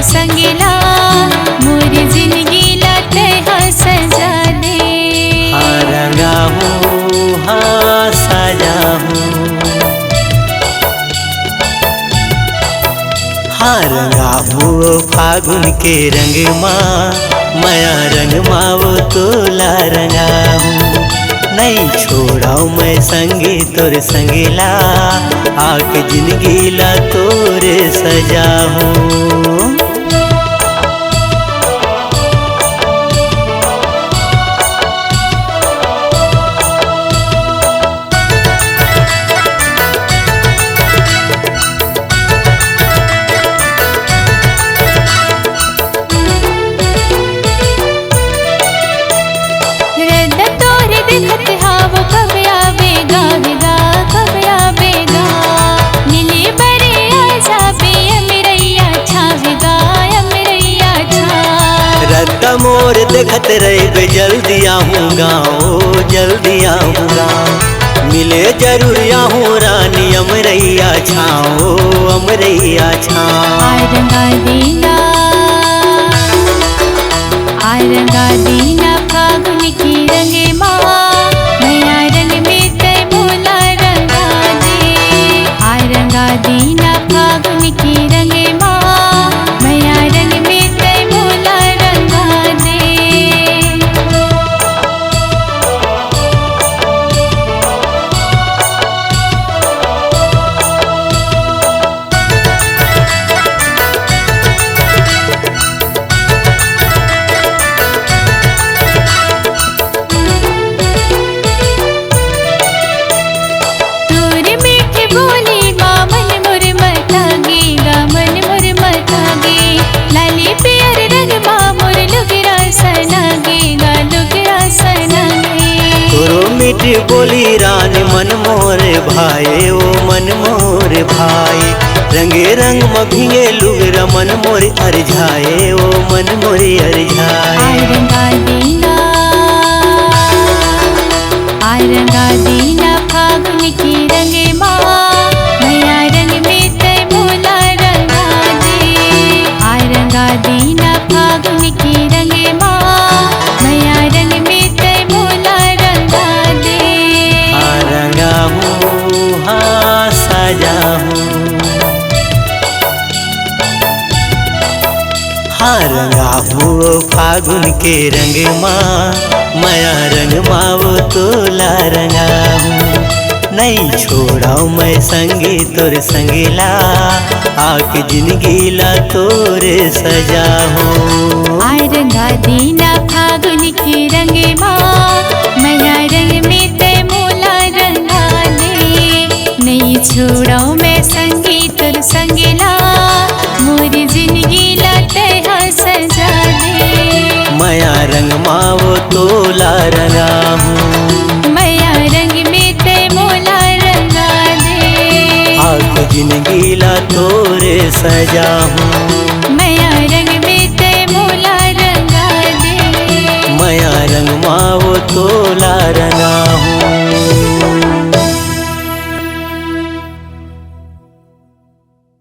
संगीला मोर जिंदगी लाते हाँ सजा दे। हाँ रंगा हूँ हाँ सजा हूँ, हाँ रंगा हूँ फागुन के रंग माँ, माया रंग माँ वो तोला रंगा हूँ। नहीं छोड़ाऊ मैं संगी तोर संगीला, आके जिंदगी ला तोरे सजा हूँ। देखत हाव कब आवेगा वेगा, कब आवेगा नीली बरे आजा पे अमरैया छावेगा, अमरैया छा। रत्ता मोर देखत रहे जल्दी आऊँगा ओ जल्दी आऊँगा, मिले जरूर आऊँ रानी अमरैया छाओ अमरैया छा। रंगा दीना रंगा दीना फागुन की रंगे माँ, नया रंग में तय मोला रंगा दे। रंगा दीना फागुन की रंगे माँ, नया रंग में तय मोला रंगा दे। मीठी बोली रानी मन मोरे भाई ओ मन मोरे भाई, रंगे रंग मभिंगे लुगरा मन मोरे अरझाए ओ मन मोरे अरझाए। रंगा दीना फागुन की रंगे माँ, नया रंग में तय मोला रंगा दे। रंगा दीना फागुन की रंगे माँ, नया रंग में तय मोला रंगा दे। रंगा हूँ हाँ सजा हूँ, हाँ रंगा हूँ फागुन के रंग माँ, माया रंग माँ वो तोला रंगा हूँ। नहीं छोड़ाऊ मैं संगी तोर संगीला, आके जिंदगी ला तोरे सजा हूँ। रंगा दीना फागुन की रंगे माँ, माया रंग में तय मोला रंगा दे। नहीं छोड़ाऊ मैं संगी तोर संगीला, मोर जिंदगी ला तय हाँ सजा दे। माया रंग माँ वो तोला रंगा हूँ, माया रंग में तय मोला रंगा दे। आके जिंदगी ला तोरे सजा हूँ। माया रंग में तय मोला रंगा दे। माया रंग माँ वो तोला